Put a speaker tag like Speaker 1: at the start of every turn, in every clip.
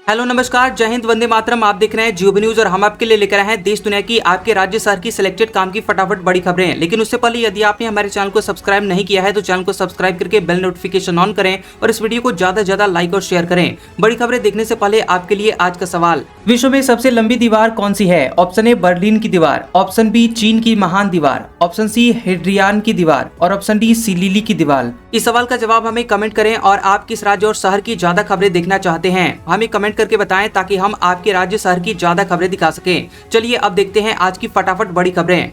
Speaker 1: Hello नमस्कार, जय हिंद, वंदे मातरम। आप देख रहे हैं जियो न्यूज और हम आपके लिए लेकर आए हैं देश दुनिया की, आपके राज्य शहर की सिलेक्टेड काम की फटाफट बड़ी खबरें। लेकिन उससे पहले यदि आपने हमारे चैनल को सब्सक्राइब नहीं किया है तो चैनल को सब्सक्राइब करके बेल नोटिफिकेशन ऑन करें और इस वीडियो को ज्यादा से ज्यादा लाइक और शेयर करें। बड़ी खबरें देखने से पहले आपके लिए आज का सवाल, विश्व में सबसे लंबी दीवार कौन सी है? ऑप्शन ए बर्लिन की दीवार, ऑप्शन बी चीन की महान दीवार, ऑप्शन सी हेड्रियान की दीवार और ऑप्शन डी सिलीली की दीवार। इस सवाल का जवाब हमें कमेंट करें और आप किस राज्य और शहर की ज्यादा खबरें देखना चाहते हैं हमें कमेंट करके बताएं ताकि हम आपके राज्य शहर की ज्यादा खबरें दिखा सकें। चलिए अब देखते हैं आज की फटाफट बड़ी खबरें।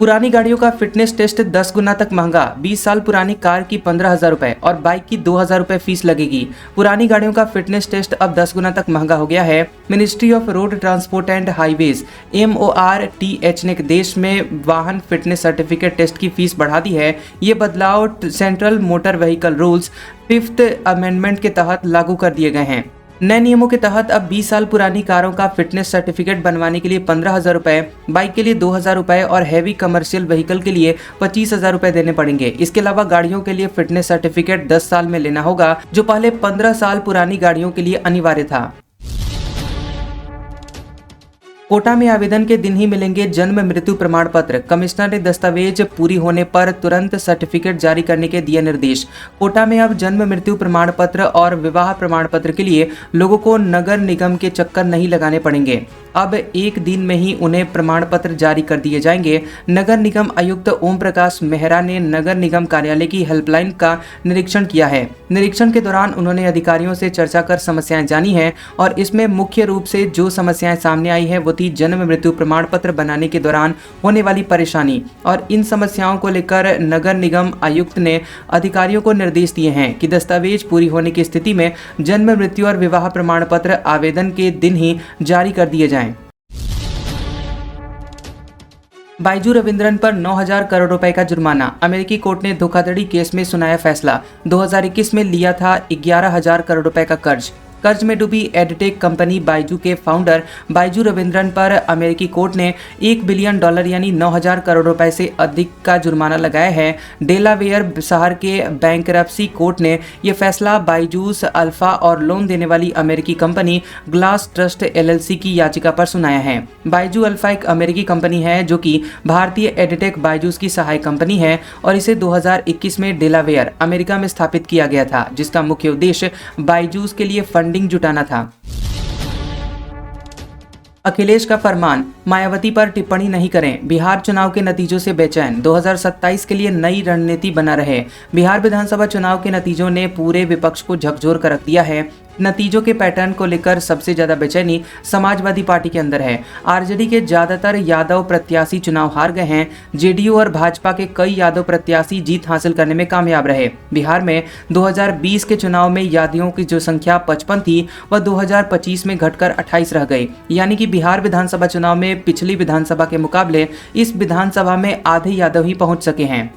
Speaker 1: पुरानी गाड़ियों का फिटनेस टेस्ट 10 गुना तक महंगा। 20 साल पुरानी कार की 15,000 रुपए और बाइक की 2,000 रुपए फीस लगेगी। पुरानी गाड़ियों का फिटनेस टेस्ट अब 10 गुना तक महंगा हो गया है। Ministry of road transport and highways MORTH ने देश में वाहन फिटनेस सर्टिफिकेट टेस्ट की फीस बढ़ा दी है। ये बदलाव central motor vehicle rules 5th amendment के तहत लागू कर दिए गए हैं। नए नियमों के तहत अब 20 साल पुरानी कारों का फिटनेस सर्टिफिकेट बनवाने के लिए 15,000 रुपए, बाइक के लिए 2,000 रुपए और हैवी कमर्शियल व्हीकल के लिए 25,000 रुपए देने पड़ेंगे। इसके अलावा गाड़ियों के लिए फिटनेस सर्टिफिकेट 10 साल में लेना होगा, जो पहले 15 साल पुरानी गाड़ियों के लिए अनिवार्य था। कोटा में आवेदन के दिन ही मिलेंगे जन्म मृत्यु प्रमाण पत्र। कमिश्नर ने दस्तावेज पूरी होने पर तुरंत सर्टिफिकेट जारी करने के दिए निर्देश। कोटा में अब जन्म मृत्यु प्रमाण पत्र और विवाह प्रमाण पत्र के लिए लोगों को नगर निगम के चक्कर नहीं लगाने पड़ेंगे। अब एक दिन में ही उन्हें प्रमाण पत्र जारी कर दिए जाएंगे। नगर निगम आयुक्त ओम प्रकाश मेहरा ने नगर निगम कार्यालय की हेल्पलाइन का निरीक्षण किया है। निरीक्षण के दौरान उन्होंने अधिकारियों से चर्चा कर समस्याएं जानी हैं और इसमें मुख्य रूप से जो समस्याएं सामने आई है वो थी जन्म मृत्यु प्रमाण पत्र बनाने के दौरान होने वाली परेशानी। और इन समस्याओं को लेकर नगर निगम आयुक्त ने अधिकारियों को निर्देश दिए हैं कि दस्तावेज पूरी होने की स्थिति में जन्म मृत्यु और विवाह प्रमाण पत्र आवेदन के दिन ही जारी कर दिए जाएं। बाइजू रविंद्रन पर 9,000 करोड़ रुपए का जुर्माना। अमेरिकी कोर्ट ने धोखाधड़ी केस में सुनाया फैसला। 2021 में लिया था 11,000 करोड़ रुपए का कर्ज में डूबी एडटेक कंपनी बाइजू के फाउंडर बाइजू रविंद्रन पर अमेरिकी कोर्ट ने $1 बिलियन यानी 9,000 करोड़ रुपए से अधिक का जुर्माना लगाया है। डेलावेयर शहर के बैंकरप्सी कोर्ट ने यह फैसला बाइजूस अल्फा और लोन देने वाली अमेरिकी कंपनी ग्लास ट्रस्ट LLC की याचिका पर सुनाया है। बाइजू अल्फा एक अमेरिकी कंपनी है जो कि भारतीय एडटेक बाइजूस की सहायक कंपनी है और इसे 2021 में डेलावेयर अमेरिका में स्थापित किया गया था, जिसका मुख्य उद्देश्य बाइजूस के लिए फंडिंग जुटाना था। अखिलेश का फरमान, मायावती पर टिप्पणी नहीं करें। बिहार चुनाव के नतीजों से बेचैन, 2027 के लिए नई रणनीति बना रहे। बिहार विधानसभा चुनाव के नतीजों ने पूरे विपक्ष को झकझोर कर रख दिया है। नतीजों के पैटर्न को लेकर सबसे ज्यादा बेचैनी समाजवादी पार्टी के अंदर है। आरजेडी के ज्यादातर यादव प्रत्याशी चुनाव हार गए हैं। जेडीयू और भाजपा के कई यादव प्रत्याशी जीत हासिल करने में कामयाब रहे। बिहार में 2020 के चुनाव में यादवों की जो संख्या 55 थी वह 2025 में घटकर 28 रह गई। यानी कि बिहार विधानसभा चुनाव में पिछली विधानसभा के मुकाबले इस विधानसभा में आधे यादव ही पहुंच सके हैं।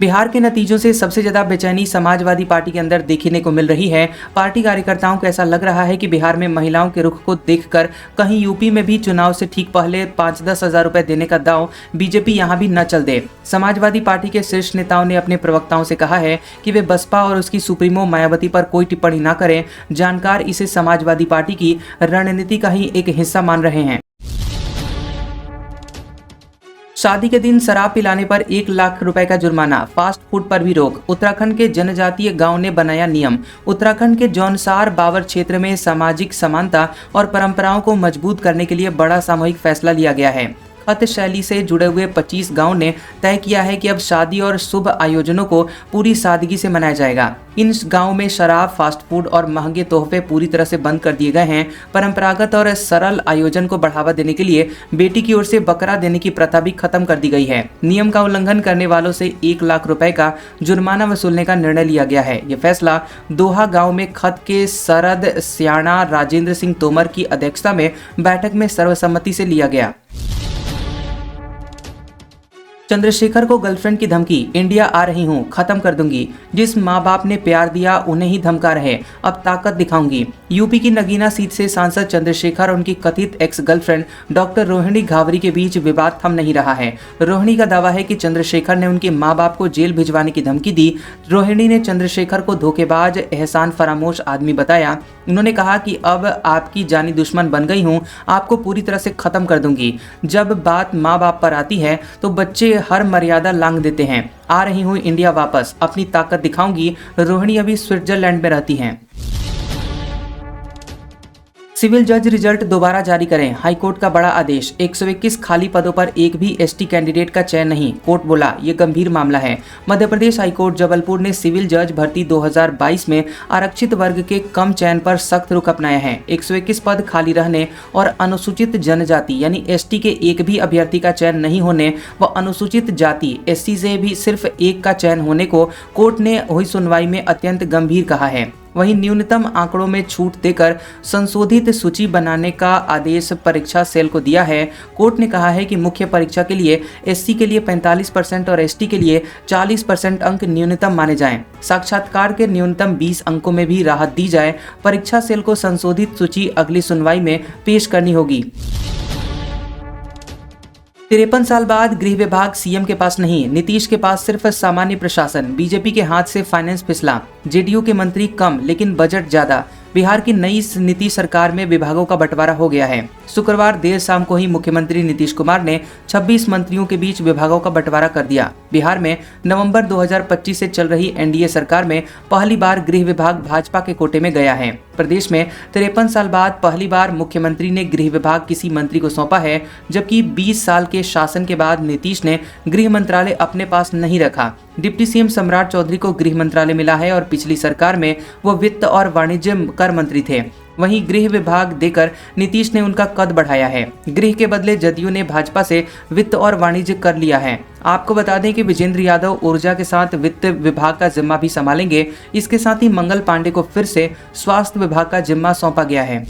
Speaker 1: बिहार के नतीजों से सबसे ज्यादा बेचैनी समाजवादी पार्टी के अंदर देखने को मिल रही है। पार्टी कार्यकर्ताओं को ऐसा लग रहा है कि बिहार में महिलाओं के रुख को देखकर कहीं यूपी में भी चुनाव से ठीक पहले 5-10 हजार रुपए देने का दांव बीजेपी यहां भी न चल दे। समाजवादी पार्टी के शीर्ष नेताओं ने अपने प्रवक्ताओं से कहा है कि वे बसपा और उसकी सुप्रीमो मायावती पर कोई टिप्पणी न करें। जानकार इसे समाजवादी पार्टी की रणनीति का ही एक हिस्सा मान रहे हैं। शादी के दिन शराब पिलाने पर 1 लाख रुपए का जुर्माना, फास्ट फूड पर भी रोक। उत्तराखंड के जनजातीय गांव ने बनाया नियम। उत्तराखंड के जौनसार बावर क्षेत्र में सामाजिक समानता और परंपराओं को मजबूत करने के लिए बड़ा सामूहिक फैसला लिया गया है। खत शैली से जुड़े हुए 25 गांव ने तय किया है कि अब शादी और शुभ आयोजनों को पूरी सादगी से मनाया जाएगा। इन गांव में शराब, फास्ट फूड और महंगे तोहफे पूरी तरह से बंद कर दिए गए हैं। परंपरागत और सरल आयोजन को बढ़ावा देने के लिए बेटी की ओर से बकरा देने की प्रथा भी खत्म कर दी गई है। नियम का उल्लंघन करने वालों से 1 लाख रुपए का जुर्माना वसूलने का निर्णय लिया गया है। यह फैसला दोहा गाँव में खत के सरद स्याणा राजेंद्र सिंह तोमर की अध्यक्षता में बैठक में सर्वसम्मति से लिया गया। चंद्रशेखर को गर्लफ्रेंड की धमकी, इंडिया आ रही हूं, खत्म कर दूंगी। जिस माँ बाप ने प्यार दिया उन्हें ही धमका रहे, अब ताकत दिखाऊंगी। यूपी की नगीना सीट से सांसद चंद्रशेखर और उनकी कथित ex girlfriend doctor Rohini Ghavri के बीच विवाद थम नहीं रहा है। रोहिणी का दावा है कि चंद्रशेखर ने उनके माँ बाप को जेल भिजवाने की धमकी दी। रोहिणी ने चंद्रशेखर को धोखेबाज, एहसान फरामोश आदमी बताया। उन्होंने कहा कि अब आपकी जानी दुश्मन बन गई हूं, आपको पूरी तरह से खत्म कर दूंगी। जब बात माँ बाप पर आती है तो बच्चे हर मर्यादा लांघ देते हैं। आ रही हूँ इंडिया वापस, अपनी ताकत दिखाऊंगी। रोहिणी अभी स्विट्जरलैंड में रहती हैं। सिविल जज रिजल्ट दोबारा जारी करें, हाईकोर्ट का बड़ा आदेश। 121 खाली पदों पर एक भी एसटी कैंडिडेट का चयन नहीं, कोर्ट बोला ये गंभीर मामला है। मध्य प्रदेश हाईकोर्ट जबलपुर ने सिविल जज भर्ती 2022 में आरक्षित वर्ग के कम चयन पर सख्त रुख अपनाया है। 121 पद खाली रहने और अनुसूचित जनजाति यानी एसटी के एक भी अभ्यर्थी का चयन नहीं होने व अनुसूचित जाति एससी से भी सिर्फ एक का चयन होने को कोर्ट ने हुई सुनवाई में अत्यंत गंभीर कहा है। वहीं न्यूनतम आंकड़ों में छूट देकर संशोधित सूची बनाने का आदेश परीक्षा सेल को दिया है। कोर्ट ने कहा है कि मुख्य परीक्षा के लिए एससी के लिए 45% और एसटी के लिए 40% अंक न्यूनतम माने जाएं। साक्षात्कार के न्यूनतम 20 अंकों में भी राहत दी जाए। परीक्षा सेल को संशोधित सूची अगली सुनवाई में पेश करनी होगी। 53 साल बाद गृह विभाग सीएम के पास नहीं, नीतीश के पास सिर्फ सामान्य प्रशासन। बीजेपी के हाथ से फाइनेंस फिसला, जेडीयू के मंत्री कम लेकिन बजट ज्यादा। बिहार की नई नीतीश सरकार में विभागों का बंटवारा हो गया है। शुक्रवार देर शाम को ही मुख्यमंत्री नीतीश कुमार ने 26 मंत्रियों के बीच विभागों का बंटवारा कर दिया। बिहार में नवंबर 2025 से चल रही एनडीए सरकार में पहली बार गृह विभाग भाजपा के कोटे में गया है। प्रदेश में 53 साल बाद पहली बार मुख्यमंत्री ने गृह विभाग किसी मंत्री को सौंपा है, जबकि 20 साल के शासन के बाद नीतीश ने गृह मंत्रालय अपने पास नहीं रखा। डिप्टी सीएम सम्राट चौधरी को गृह मंत्रालय मिला है और पिछली सरकार में वो वित्त और वाणिज्य कर मंत्री थे। वहीं गृह विभाग देकर नीतीश ने उनका कद बढ़ाया है। गृह के बदले जदयू ने भाजपा से वित्त और वाणिज्य कर लिया है। आपको बता दें कि विजेंद्र यादव ऊर्जा के साथ वित्त विभाग का जिम्मा भी संभालेंगे। इसके साथ ही मंगल पांडे को फिर से स्वास्थ्य विभाग का जिम्मा सौंपा गया है।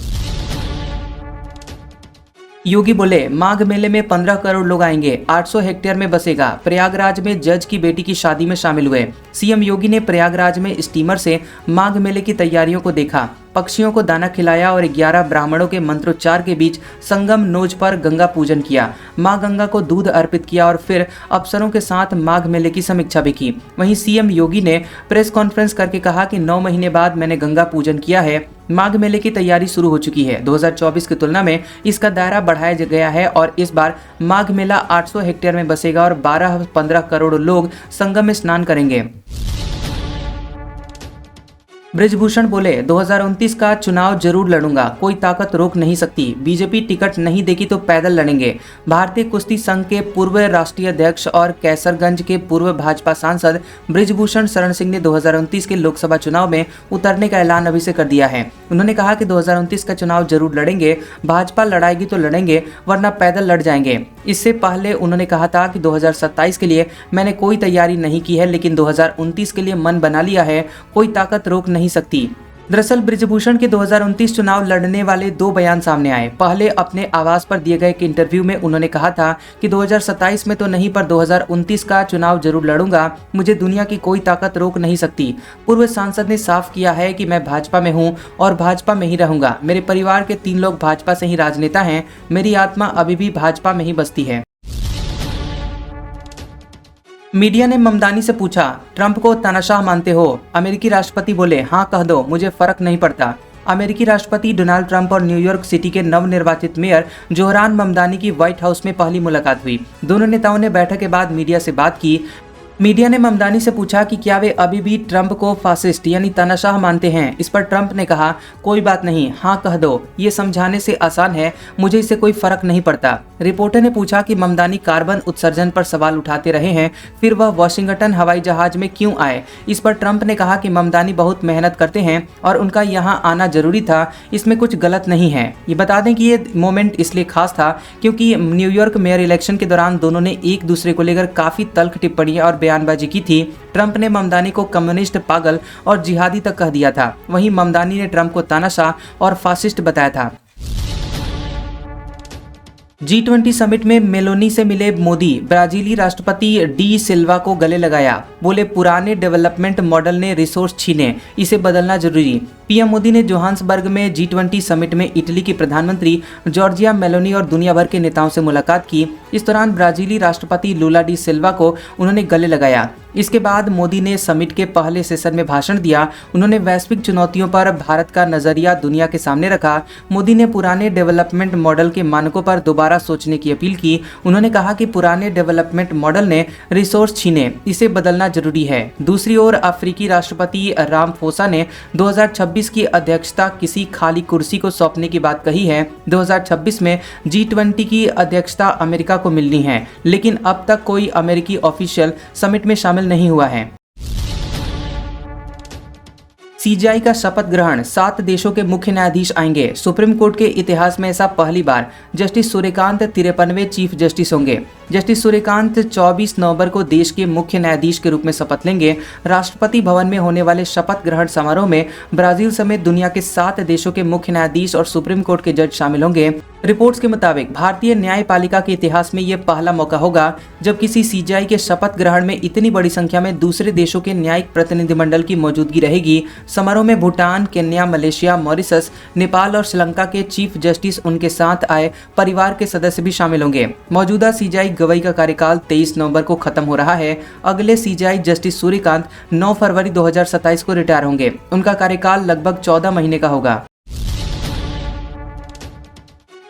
Speaker 1: योगी बोले माघ मेले में 15 करोड़ लोग आएंगे, 800 हेक्टेयर में बसेगा। प्रयागराज में जज की बेटी की शादी में शामिल हुए। सीएम योगी ने प्रयागराज में स्टीमर से माघ मेले की तैयारियों को देखा, पक्षियों को दाना खिलाया और 11 ब्राह्मणों के मंत्रोच्चार के बीच संगम नोज पर गंगा पूजन किया। मां गंगा को दूध अर्पित किया और फिर अफसरों के साथ माघ मेले की समीक्षा भी की। वहीं सीएम योगी ने प्रेस कॉन्फ्रेंस करके कहा कि 9 महीने बाद मैंने गंगा पूजन किया है। माघ मेले की तैयारी शुरू हो चुकी है। 2024 की तुलना में इसका दायरा बढ़ाया गया है और इस बार माघ मेला 800 हेक्टेयर में बसेगा और 12-15 करोड़ लोग संगम में स्नान करेंगे। ब्रिजभूषण बोले 2029 का चुनाव जरूर लड़ूंगा, कोई ताकत रोक नहीं सकती। बीजेपी टिकट नहीं देगी तो पैदल लड़ेंगे। भारतीय कुश्ती संघ के पूर्व राष्ट्रीय अध्यक्ष और कैसरगंज के पूर्व भाजपा सांसद ब्रिजभूषण शरण सिंह ने 2029 के लोकसभा चुनाव में उतरने का ऐलान अभी से कर दिया है। उन्होंने कहा कि 2029 का चुनाव जरूर लड़ेंगे, भाजपा लड़ाएगी तो लड़ेंगे वरना पैदल लड़ जाएंगे। इससे पहले उन्होंने कहा था कि 2027 के लिए मैंने कोई तैयारी नहीं की है, लेकिन 2029 के लिए मन बना लिया है, कोई ताकत रोक नहीं सकती। दरअसल ब्रिजभूषण के 2029 चुनाव लड़ने वाले 2 बयान सामने आए। पहले अपने आवास पर दिए गए एक इंटरव्यू में उन्होंने कहा था कि 2027 में तो नहीं पर 2029 का चुनाव जरूर लड़ूंगा, मुझे दुनिया की कोई ताकत रोक नहीं सकती। पूर्व सांसद ने साफ किया है कि मैं भाजपा में हूं और भाजपा में ही रहूंगा। मेरे परिवार के 3 लोग भाजपा से ही राजनेता हैं, मेरी आत्मा अभी भी भाजपा में ही बसती है। मीडिया ने ममदानी से पूछा, ट्रंप को तानाशाह मानते हो? अमेरिकी राष्ट्रपति बोले, हाँ कह दो, मुझे फर्क नहीं पड़ता। अमेरिकी राष्ट्रपति डोनाल्ड ट्रंप और न्यूयॉर्क सिटी के नवनिर्वाचित मेयर जोहरान ममदानी की व्हाइट हाउस में पहली मुलाकात हुई। दोनों नेताओं ने बैठक के बाद मीडिया से बात की। मीडिया ने ममदानी से पूछा कि क्या वे अभी भी ट्रंप को फासिस्ट यानी तानाशाह मानते हैं। इस पर ट्रंप ने कहा, कोई बात नहीं, हाँ कह दो, ये समझाने से आसान है, मुझे इससे कोई फर्क नहीं पड़ता। रिपोर्टर ने पूछा कि ममदानी कार्बन उत्सर्जन पर सवाल उठाते रहे हैं, फिर वह वाशिंगटन हवाई जहाज में क्यों आए। इस पर ट्रंप ने कहा कि ममदानी बहुत मेहनत करते हैं और उनका यहाँ आना जरूरी था, इसमें कुछ गलत नहीं है। ये बता दें कि ये मोमेंट इसलिए खास था क्योंकि न्यूयॉर्क मेयर इलेक्शन के दौरान दोनों ने एक दूसरे को लेकर काफी तल्ख टिप्पणियां और बयानबाजी की थी। ट्रंप ने ममदानी को कम्युनिस्ट, पागल और जिहादी तक कह दिया था। वहीं ममदानी ने ट्रंप को तानाशाह और फासिस्ट बताया था। G20 समिट में मेलोनी से मिले मोदी, ब्राजीली राष्ट्रपति डी सिल्वा को गले लगाया। बोले पुराने डेवलपमेंट मॉडल ने रिसोर्स छीने, इसे बदलना जरूरी। पीएम मोदी ने जोहान्सबर्ग में G20 समिट में इटली की प्रधानमंत्री जॉर्जिया मेलोनी और दुनिया भर के नेताओं से मुलाकात की। इस दौरान ब्राजीली राष्ट्रपति लूला डी सिल्वा को उन्होंने गले लगाया। इसके बाद मोदी ने समिट के पहले सेशन में भाषण दिया। उन्होंने वैश्विक चुनौतियों पर भारत का नजरिया दुनिया के सामने रखा। मोदी ने पुराने डेवलपमेंट मॉडल के मानकों पर दोबारा सोचने की अपील की। उन्होंने कहा कि पुराने डेवलपमेंट मॉडल ने रिसोर्स छीने, इसे बदलना जरूरी है। दूसरी ओर अफ्रीकी राष्ट्रपति रामफोसा ने 2026 की अध्यक्षता किसी खाली कुर्सी को सौंपने की बात कही है। 2026 में G20 की अध्यक्षता अमेरिका को मिलनी है, लेकिन अब तक कोई अमेरिकी ऑफिशियल समिट में शामिल नहीं हुआ है। सीजीआई का शपथ ग्रहण, 7 देशों के मुख्य न्यायाधीश आएंगे। सुप्रीम कोर्ट के इतिहास में ऐसा पहली बार। जस्टिस सूर्यकांत 53वें चीफ जस्टिस होंगे। जस्टिस सूर्यकांत 24 नवंबर को देश के मुख्य न्यायाधीश के रूप में शपथ लेंगे। राष्ट्रपति भवन में होने वाले शपथ ग्रहण समारोह में ब्राजील समेत दुनिया के 7 देशों के मुख्य न्यायाधीश और सुप्रीम कोर्ट के जज शामिल होंगे। रिपोर्ट्स के मुताबिक भारतीय न्यायपालिका के इतिहास में यह पहला मौका होगा जब किसी सीजीआई के शपथ ग्रहण में इतनी बड़ी संख्या में दूसरे देशों के न्यायिक प्रतिनिधिमंडल की मौजूदगी रहेगी। समारोह में Bhutan, Kenya, Malaysia, Mauritius, Nepal और श्रीलंका के चीफ जस्टिस, उनके साथ आए परिवार के सदस्य भी शामिल होंगे। मौजूदा सीजीआई गवाई का कार्यकाल 23 नवंबर को खत्म हो रहा है। अगले सीजीआई जस्टिस सूर्यकांत 9 फरवरी 2027 को रिटायर होंगे। उनका कार्यकाल लगभग 14 महीने का होगा।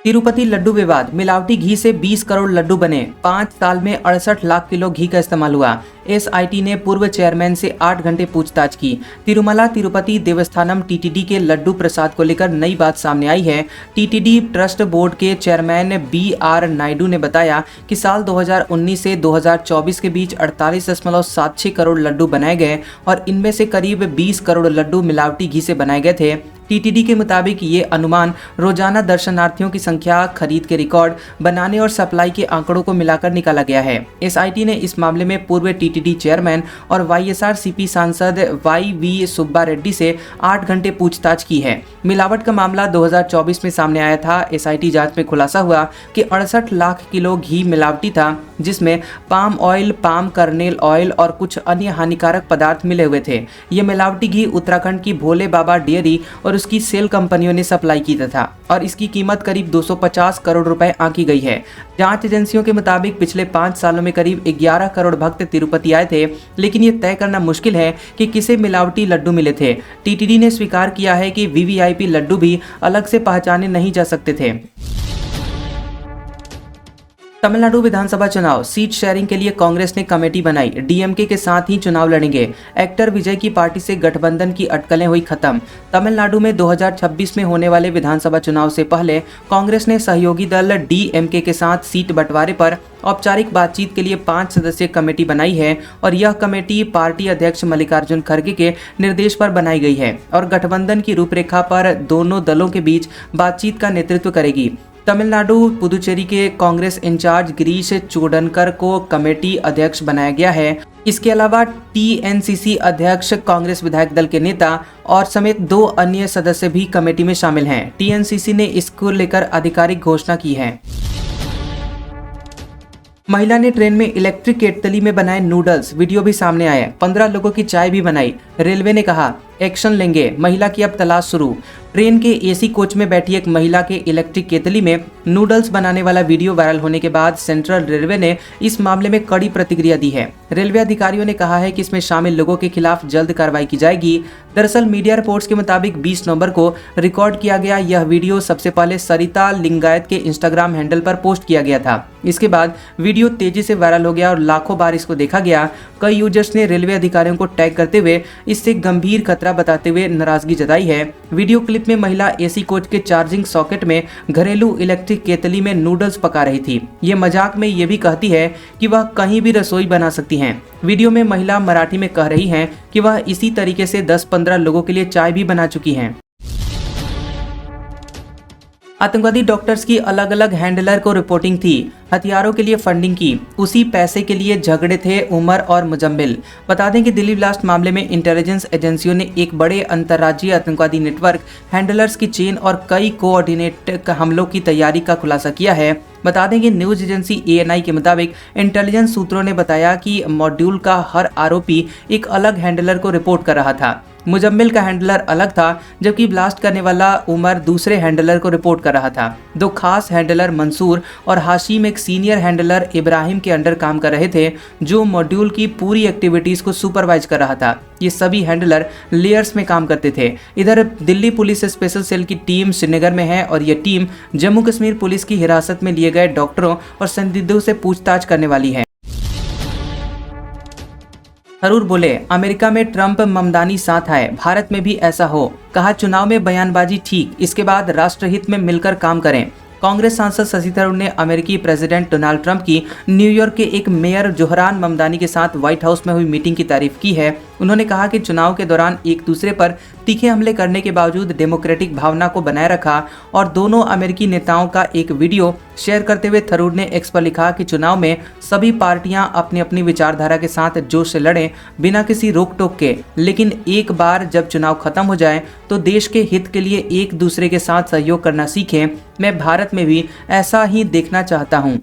Speaker 1: तिरुपति लड्डू विवाद, मिलावटी घी से 20 करोड़ लड्डू बने। 5 साल में 68 लाख किलो घी का इस्तेमाल हुआ। एसआईटी ने पूर्व चेयरमैन से 8 घंटे पूछताछ की। तिरुमला तिरुपति देवस्थानम टीटीडी के लड्डू प्रसाद को लेकर नई बात सामने आई है। टीटीडी ट्रस्ट बोर्ड के चेयरमैन BR नायडू ने बताया कि साल 2019 से 2024 के बीच 48.76 करोड़ लड्डू बनाए गए और इनमें से करीब 20 करोड़ लड्डू मिलावटी घी से बनाए गए थे। टीटीडी के मुताबिक ये अनुमान रोजाना दर्शनार्थियों की संख्या, खरीद के रिकॉर्ड बनाने और सप्लाई के आंकड़ों को मिलाकर निकाला गया है। एसआईटी ने इस मामले में पूर्व टीटीडी चेयरमैन और वाईएसआरसीपी सांसद YV सुब्बा रेड्डी से 8 घंटे पूछताछ की है। मिलावट का मामला 2024 में सामने आया था। एसआईटी जांच में खुलासा हुआ कि 68 लाख किलो घी मिलावटी था, जिसमें palm oil, palm kernel oil और कुछ अन्य हानिकारक पदार्थ मिले हुए थे। ये मिलावटी घी उत्तराखंड की भोले बाबा डेयरी और उसकी सेल कंपनियों ने सप्लाई किया था और इसकी कीमत करीब 250 करोड़ रुपए आंकी गई है। जांच एजेंसियों के मुताबिक पिछले 5 सालों में करीब 11 करोड़ भक्त तिरुपति आए थे, लेकिन ये तय करना मुश्किल है कि किसे मिलावटी लड्डू मिले थे। टीटीडी ने स्वीकार किया है कि वीवीआईपी लड्डू भी अलग से पहचाने नहीं जा सकते थे। तमिलनाडु विधानसभा चुनाव, सीट शेयरिंग के लिए कांग्रेस ने कमेटी बनाई। डीएमके के साथ ही चुनाव लड़ेंगे। एक्टर विजय की पार्टी से गठबंधन की अटकलें हुई खत्म। तमिलनाडु में 2026 में होने वाले विधानसभा चुनाव से पहले कांग्रेस ने सहयोगी दल डीएमके के साथ सीट बंटवारे पर औपचारिक बातचीत के लिए 5 सदस्यीय कमेटी बनाई है और यह कमेटी पार्टी अध्यक्ष मल्लिकार्जुन खड़गे के निर्देश पर बनाई गई है और गठबंधन की रूपरेखा पर दोनों दलों के बीच बातचीत का नेतृत्व करेगी। तमिलनाडु पुदुचेरी के कांग्रेस इंचार्ज गिरीश चोडनकर को कमेटी अध्यक्ष बनाया गया है। इसके अलावा टीएनसीसी अध्यक्ष, कांग्रेस विधायक दल के नेता और समेत 2 अन्य सदस्य भी कमेटी में शामिल हैं। टीएनसीसी ने इसको लेकर आधिकारिक घोषणा की है। महिला ने ट्रेन में इलेक्ट्रिक केतली में बनाए नूडल्स, वीडियो भी सामने आया। 15 लोगों की चाय भी बनाई। रेलवे ने कहा एक्शन लेंगे, महिला की अब तलाश शुरू। ट्रेन के एसी कोच में बैठी एक महिला के इलेक्ट्रिक केतली में नूडल्स बनाने वाला वीडियो वायरल होने के बाद सेंट्रल रेलवे ने इस मामले में कड़ी प्रतिक्रिया दी है। रेलवे अधिकारियों ने कहा है कि इसमें शामिल लोगों के खिलाफ जल्द कार्रवाई की जाएगी। दरअसल मीडिया रिपोर्ट्स के मुताबिक 20 नवंबर को रिकॉर्ड किया गया यह वीडियो सबसे पहले सरिता लिंगायत के इंस्टाग्राम हैंडल पर पोस्ट किया गया था। इसके बाद वीडियो तेजी से वायरल हो गया और लाखों बार इसको देखा गया। कई यूजर्स ने रेलवे अधिकारियों को टैग करते हुए इससे गंभीर खतरा बताते हुए नाराजगी जताई है। वीडियो क्लिप में महिला एसी कोच के चार्जिंग सॉकेट में घरेलू इलेक्ट्रिक केतली में नूडल्स पका रही थी। ये मजाक में ये भी कहती है कि वह कहीं भी रसोई बना सकती हैं। वीडियो में महिला मराठी में कह रही हैं कि वह इसी तरीके से 10-15 लोगों के लिए चाय भी बना चुकी हैं। आतंकवादी डॉक्टर्स की अलग अलग हैंडलर को रिपोर्टिंग थी, हथियारों के लिए फंडिंग की, उसी पैसे के लिए झगड़े थे उमर और मुजम्मिल। बता दें कि दिल्ली ब्लास्ट मामले में इंटेलिजेंस एजेंसियों ने एक बड़े अंतर्राज्यीय आतंकवादी नेटवर्क, हैंडलर्स की चेन और कई कोऑर्डिनेट हमलों की तैयारी का खुलासा किया है। बता दें कि न्यूज एजेंसी ANI के मुताबिक इंटेलिजेंस सूत्रों ने बताया कि मॉड्यूल का हर आरोपी एक अलग हैंडलर को रिपोर्ट कर रहा था। मुजम्मिल का हैंडलर अलग था, जबकि ब्लास्ट करने वाला उमर दूसरे हैंडलर को रिपोर्ट कर रहा था। दो खास हैंडलर मंसूर और हाशिम एक सीनियर हैंडलर इब्राहिम के अंडर काम कर रहे थे, जो मॉड्यूल की पूरी एक्टिविटीज को सुपरवाइज कर रहा था। ये सभी हैंडलर लेयर्स में काम करते थे। इधर दिल्ली पुलिस स्पेशल सेल की टीम श्रीनगर में है और ये टीम जम्मू कश्मीर पुलिस की हिरासत में लिए गए डॉक्टरों और संदिग्धों से पूछताछ करने वाली है। थरूर बोले, अमेरिका में ट्रंप ममदानी साथ आए, भारत में भी ऐसा हो। कहा, चुनाव में बयानबाजी ठीक, इसके बाद राष्ट्रहित में मिलकर काम करें। कांग्रेस सांसद शशि थरूर ने अमेरिकी प्रेसिडेंट डोनाल्ड ट्रंप की न्यूयॉर्क के एक मेयर जोहरान ममदानी के साथ व्हाइट हाउस में हुई मीटिंग की तारीफ की है। उन्होंने कहा कि चुनाव के दौरान एक दूसरे पर तीखे हमले करने के बावजूद डेमोक्रेटिक भावना को बनाए रखा और दोनों अमेरिकी नेताओं का एक वीडियो शेयर करते हुए थरूर ने एक्स पर लिखा कि चुनाव में सभी पार्टियां अपनी अपनी विचारधारा के साथ जोश से लड़ें बिना किसी रोक टोक के, लेकिन एक बार जब चुनाव खत्म हो जाए तो देश के हित के लिए एक दूसरे के साथ सहयोग करना सीखें। मैं भारत में भी ऐसा ही देखना चाहता हूं।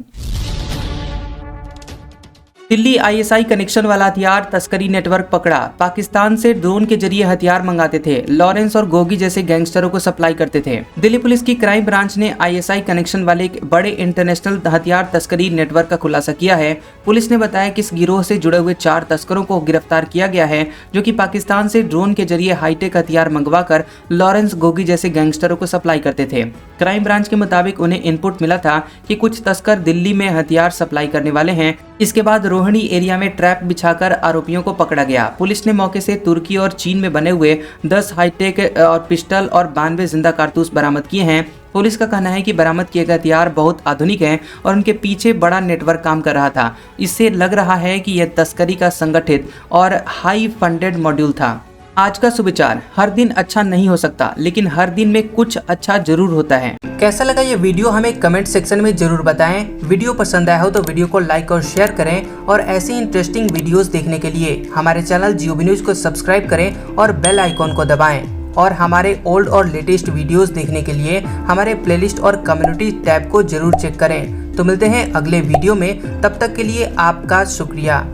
Speaker 1: दिल्ली ISI कनेक्शन वाला हथियार तस्करी नेटवर्क पकड़ा। पाकिस्तान से ड्रोन के जरिए हथियार मंगाते थे, लॉरेंस और गोगी जैसे गैंगस्टरों को सप्लाई करते थे। दिल्ली पुलिस की क्राइम ब्रांच ने ISI कनेक्शन वाले एक बड़े इंटरनेशनल हथियार तस्करी नेटवर्क का खुलासा किया है। पुलिस ने बताया कि इस गिरोह से जुड़े हुए 4 तस्करों को गिरफ्तार किया गया है, जो कि पाकिस्तान से ड्रोन के जरिए हाईटेक हथियार मंगवाकर लॉरेंस गोगी जैसे गैंगस्टरों को सप्लाई करते थे। क्राइम ब्रांच के मुताबिक उन्हें इनपुट मिला था कि कुछ तस्कर दिल्ली में हथियार सप्लाई करने वाले हैं। इसके बाद रोहिणी एरिया में ट्रैप बिछाकर आरोपियों को पकड़ा गया। पुलिस ने मौके से तुर्की और चीन में बने हुए 10 हाईटेक और पिस्टल और 92 जिंदा कारतूस बरामद किए हैं। पुलिस का कहना है कि बरामद किए गए हथियार बहुत आधुनिक हैं और उनके पीछे बड़ा नेटवर्क काम कर रहा था। इससे लग रहा है कि यह तस्करी का संगठित और हाई फंडेड मॉड्यूल था। आज का सुविचार, हर दिन अच्छा नहीं हो सकता, लेकिन हर दिन में कुछ अच्छा जरूर होता है। कैसा लगा ये वीडियो हमें कमेंट सेक्शन में जरूर बताएं। वीडियो पसंद आया हो तो वीडियो को लाइक और शेयर करें और ऐसी इंटरेस्टिंग वीडियोस देखने के लिए हमारे चैनल GOB न्यूज को सब्सक्राइब करें और बेल आइकॉन को दबाएं। और हमारे ओल्ड और लेटेस्ट वीडियोस देखने के लिए हमारे प्लेलिस्ट और कम्युनिटी टैब को जरूर चेक करें। तो मिलते हैं अगले वीडियो में, तब तक के लिए आपका शुक्रिया।